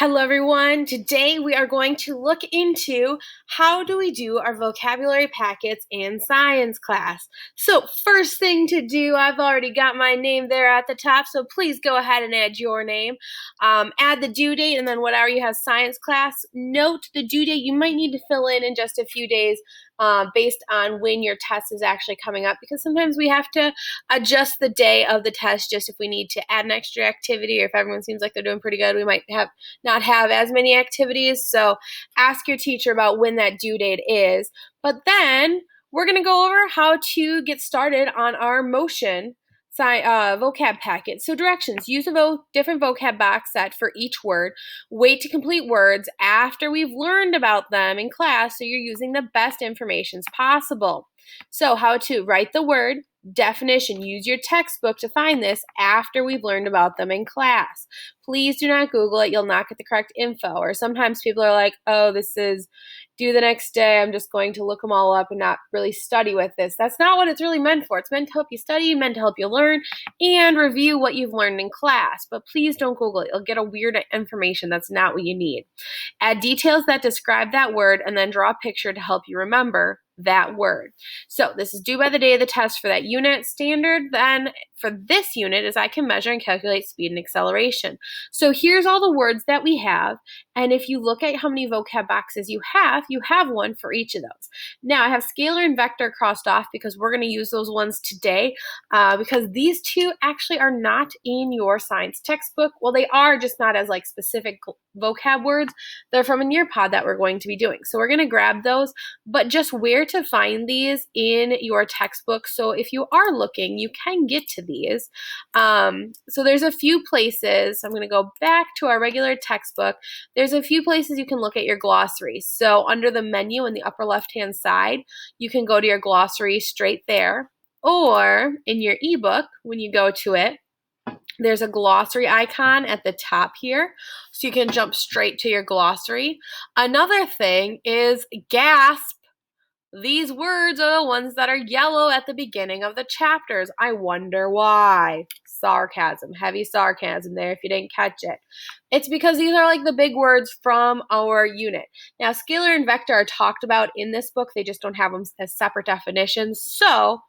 Hello everyone. Today we are going to look into how do we do our vocabulary packets in science class. So first thing to do, I've already got my name there at the top, so please go ahead and add your name. Add the due date and then whatever you have science class. Note the due date you might need to fill in just a few days based on when your test is actually coming up, because sometimes we have to adjust the day of the test just if we need to add an extra activity, or if everyone seems like they're doing pretty good, we might not have as many activities. So ask your teacher about when that due date is. But then we're going to go over how to get started on our motion vocab packet. So directions: use a different vocab box set for each word. Wait to complete words after we've learned about them in class so you're using the best informations possible. So how to write the word. Definition: use your textbook to find this after we've learned about them in class. Please do not Google it. You'll not get the correct info. Or sometimes people are like, oh, this is due the next day. I'm just going to look them all up and not really study with this. That's not what it's really meant for. It's meant to help you study, meant to help you learn, and review what you've learned in class. But please don't Google it. You'll get a weird information. That's not what you need. Add details that describe that word and then draw a picture to help you remember that word. So this is due by the day of the test for that unit. Standard then for this unit is I can measure and calculate speed and acceleration. So here's all the words that we have, and if you look at how many vocab boxes you have one for each of those. Now I have scalar and vector crossed off because we're going to use those ones today because these two actually are not in your science textbook. Well, they are, just not as like specific vocab words. They're from a Nearpod that we're going to be doing. So we're going to grab those, but just where to find these in your textbook. So if you are looking, you can get to these. So there's a few places. I'm going to go back to our regular textbook. There's a few places you can look at your glossary. So under the menu in the upper left-hand side, you can go to your glossary straight there. Or in your ebook, when you go to it, there's a glossary icon at the top here, so you can jump straight to your glossary. Another thing is gasp. These words are the ones that are yellow at the beginning of the chapters. I wonder why. Sarcasm, heavy sarcasm there if you didn't catch it. It's because these are like the big words from our unit. Now, scalar and vector are talked about in this book. They just don't have them as separate definitions. So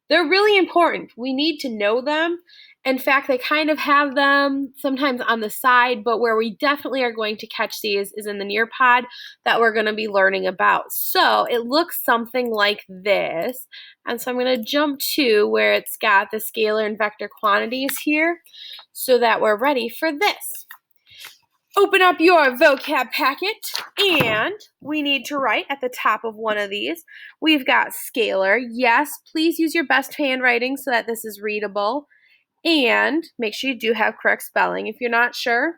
they're really important. We need to know them. In fact, they kind of have them sometimes on the side, but where we definitely are going to catch these is in the Nearpod that we're going to be learning about. So it looks something like this. And so I'm going to jump to where it's got the scalar and vector quantities here so that we're ready for this. Open up your vocab packet, and we need to write at the top of one of these. We've got scalar. Yes, please use your best handwriting so that this is readable. And make sure you do have correct spelling. If you're not sure,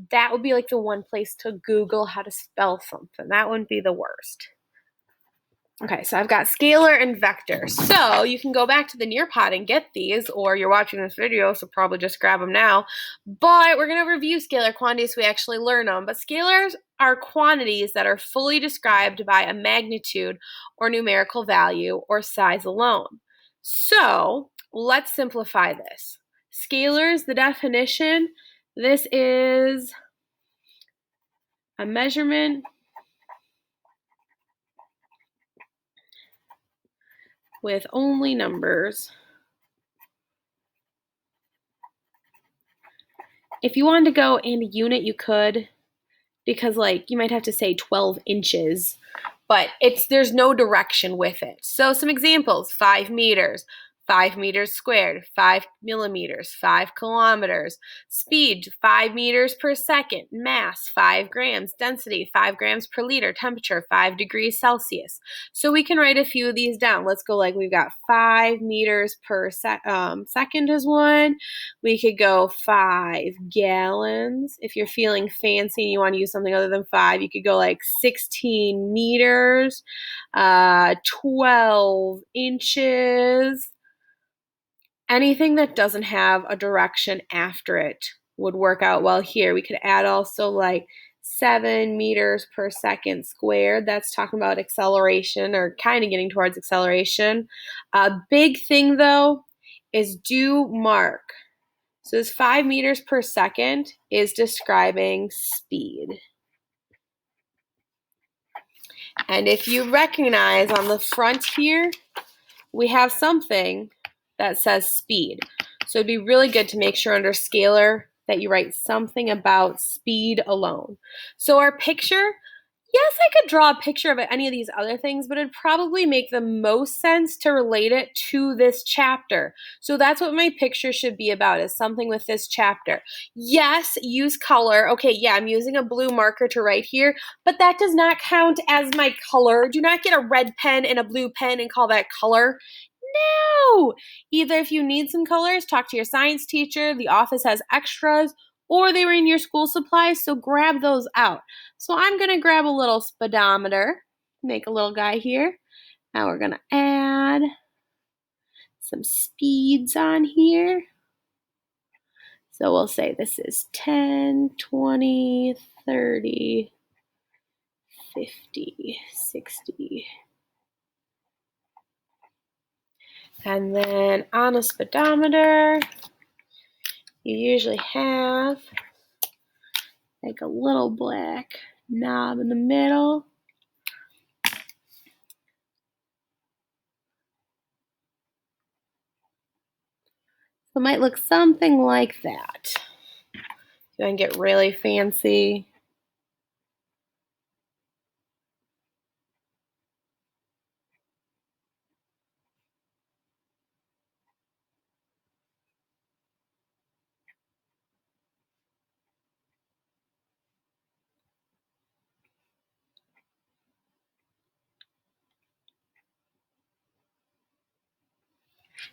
that would be like the one place to Google how to spell something. That wouldn't be the worst. Okay, so I've got scalar and vector. So you can go back to the Nearpod and get these, or you're watching this video, so probably just grab them now. But we're going to review scalar quantities so we actually learn them. But scalars are quantities that are fully described by a magnitude or numerical value or size alone. So let's simplify this. Scalars, the definition, this is a measurement with only numbers. If you wanted to go in a unit, you could, because like you might have to say 12 inches, but there's no direction with it. So some examples: 5 meters, 5 meters squared, 5 millimeters, 5 kilometers, speed 5 meters per second, mass 5 grams, density 5 grams per liter, temperature 5 degrees Celsius. So we can write a few of these down. Let's go like we've got 5 meters per second is one. We could go 5 gallons. If you're feeling fancy and you want to use something other than 5, you could go like 16 meters, 12 inches. Anything that doesn't have a direction after it would work out well here. We could add also like 7 meters per second squared. That's talking about acceleration, or kind of getting towards acceleration. A big thing though is do mark So this 5 meters per second is describing speed. And if you recognize on the front here, we have something that says speed. So it'd be really good to make sure under scalar that you write something about speed alone. So our picture, yes, I could draw a picture of any of these other things, but it'd probably make the most sense to relate it to this chapter. So that's what my picture should be about, is something with this chapter. Yes, use color. Okay, yeah, I'm using a blue marker to write here, but that does not count as my color. Do not get a red pen and a blue pen and call that color. No! Either if you need some colors, talk to your science teacher. The office has extras, or they were in your school supplies, so grab those out. So I'm going to grab a little speedometer, make a little guy here. Now we're going to add some speeds on here. So we'll say this is 10, 20, 30, 50, 60. And then on a speedometer, you usually have like a little black knob in the middle. So it might look something like that. You want to get really fancy.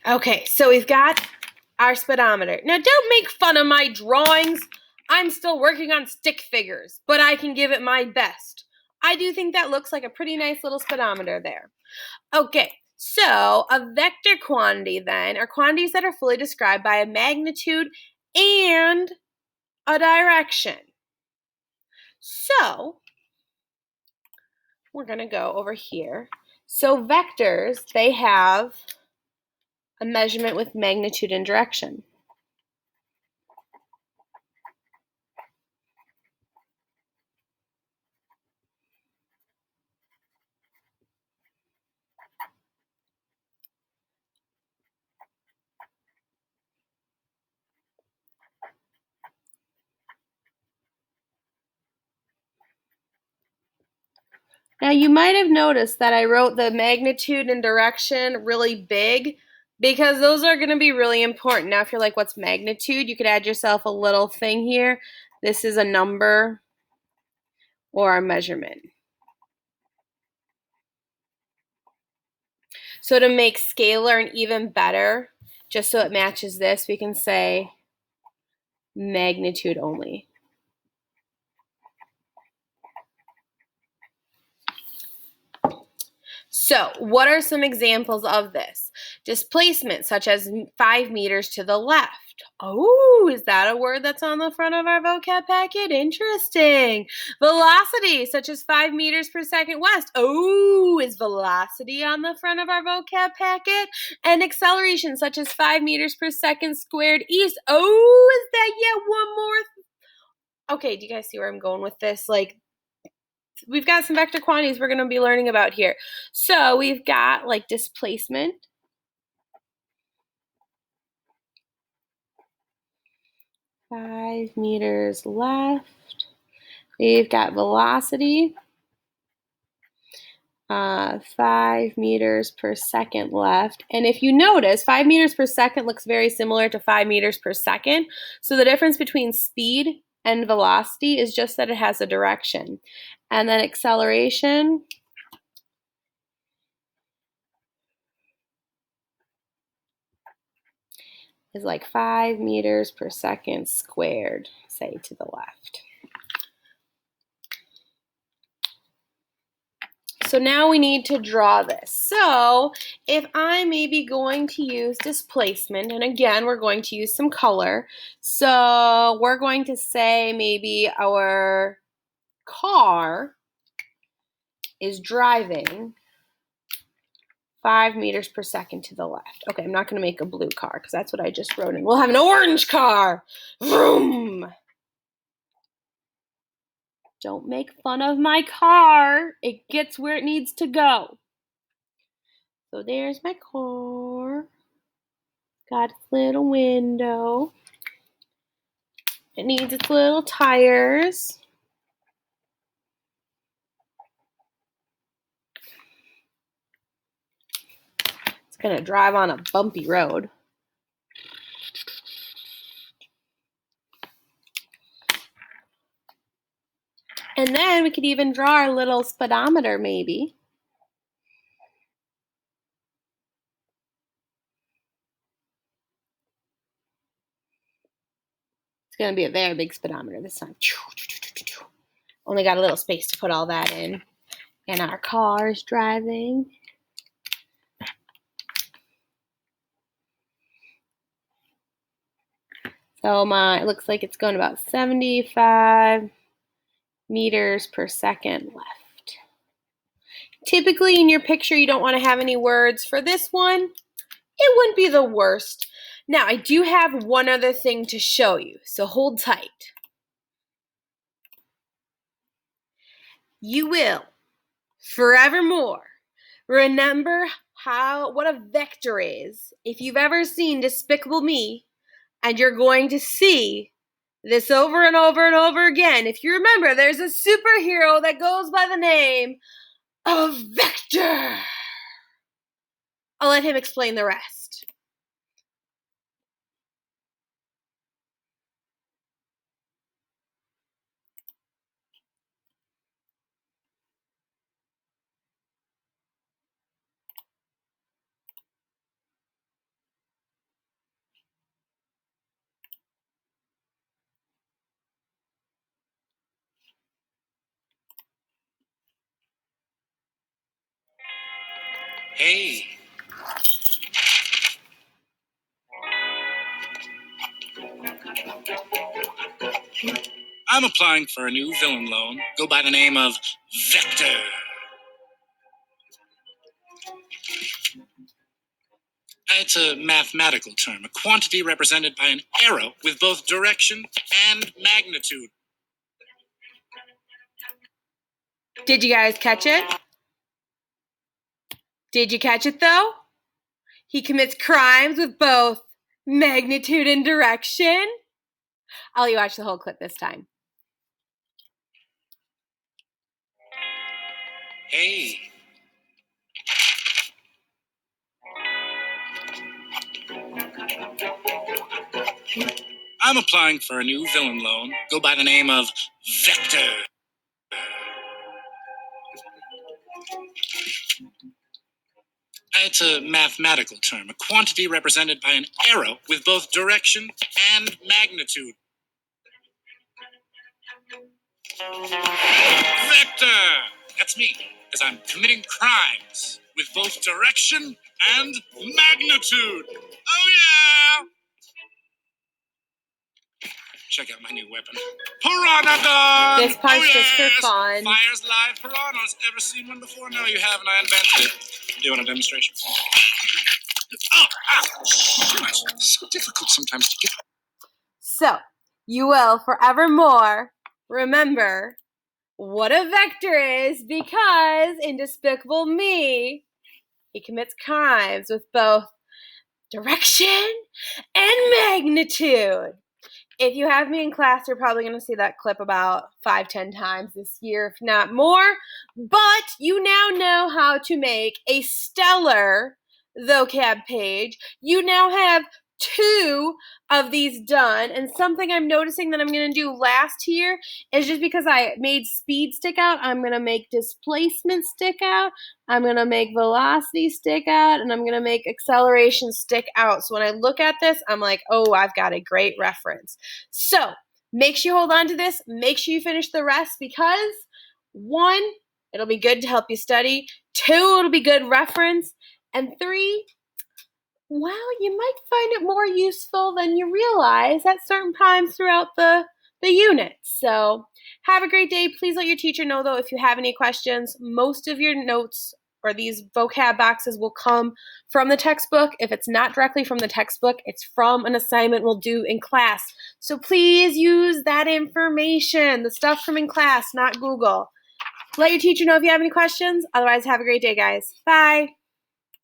Okay, so we've got our speedometer. Now, don't make fun of my drawings. I'm still working on stick figures, but I can give it my best. I do think that looks like a pretty nice little speedometer there. Okay, so a vector quantity then are quantities that are fully described by a magnitude and a direction. So we're going to go over here. So vectors, they have a measurement with magnitude and direction. Now you might have noticed that I wrote the magnitude and direction really big because those are going to be really important. Now if you're like, what's magnitude? You could add yourself a little thing here. This is a number or a measurement. So to make scalar an even better, just so it matches this, we can say magnitude only. So what are some examples of this? Displacement, such as 5 meters to the left. Oh, is that a word that's on the front of our vocab packet? Interesting. Velocity, such as 5 meters per second west. Oh, is velocity on the front of our vocab packet? And acceleration, such as 5 meters per second squared east. Oh, is that yet one more? Okay, do you guys see where I'm going with this? Like, we've got some vector quantities we're going to be learning about here. So we've got like displacement. Five meters left. We've got velocity. 5 meters per second left. And if you notice, 5 meters per second looks very similar to 5 meters per second. So the difference between speed and velocity is just that it has a direction. And then acceleration is like 5 meters per second squared, say, to the left. So now we need to draw this. So if I may be going to use displacement, and again, we're going to use some color. So we're going to say maybe our car is driving 5 meters per second to the left. Okay, I'm not going to make a blue car because that's what I just wrote in. We'll have an orange car. Vroom. Don't make fun of my car. It gets where it needs to go. So there's my car. Got its little window. It needs its little tires. It's going to drive on a bumpy road. And then we could even draw our little speedometer, maybe. It's going to be a very big speedometer this time. Only got a little space to put all that in. And our car is driving. So it looks like it's going about 75 meters per second left. Typically in your picture you don't want to have any words. For this one, it wouldn't be the worst. Now I do have one other thing to show you, so hold tight. You will forevermore remember what a vector is if you've ever seen Despicable Me, and you're going to see this over and over and over again. If you remember, there's a superhero that goes by the name of Vector. I'll let him explain the rest. Hey. I'm applying for a new villain loan. Go by the name of Vector. It's a mathematical term, a quantity represented by an arrow with both direction and magnitude. Did you guys catch it? Did you catch it though? He commits crimes with both magnitude and direction. I'll let you watch the whole clip this time. Hey. I'm applying for a new villain loan. Go by the name of Vector. It's a mathematical term, a quantity represented by an arrow with both direction and magnitude. Vector! That's me, because I'm committing crimes with both direction and magnitude. Oh, yeah! Check out my new weapon. Piranha gun! This part's just for fun. Fires live piranhas. Ever seen one before? No, you haven't. I invented it. Do you want a demonstration? Oh, ow! It's so difficult sometimes to get. So, you will forevermore remember what a vector is, because in Despicable Me, he commits crimes with both direction and magnitude. If you have me in class, you're probably going to see that clip about 5-10 times this year, if not more. But you now know how to make a stellar vocab page. You now have 2 of these done, and something I'm noticing that I'm going to do last here is, just because I made speed stick out, I'm going to make displacement stick out, I'm going to make velocity stick out, and I'm going to make acceleration stick out. So when I look at this, I'm like, oh, I've got a great reference. So make sure you hold on to this. Make sure you finish the rest, because 1, it'll be good to help you study. 2, it'll be good reference. And 3, well, you might find it more useful than you realize at certain times throughout the unit. So have a great day. Please let your teacher know, though, if you have any questions. Most of your notes or these vocab boxes will come from the textbook. If it's not directly from the textbook, it's from an assignment we'll do in class. So please use that information, the stuff from in class, not Google. Let your teacher know if you have any questions. Otherwise, have a great day, guys. Bye.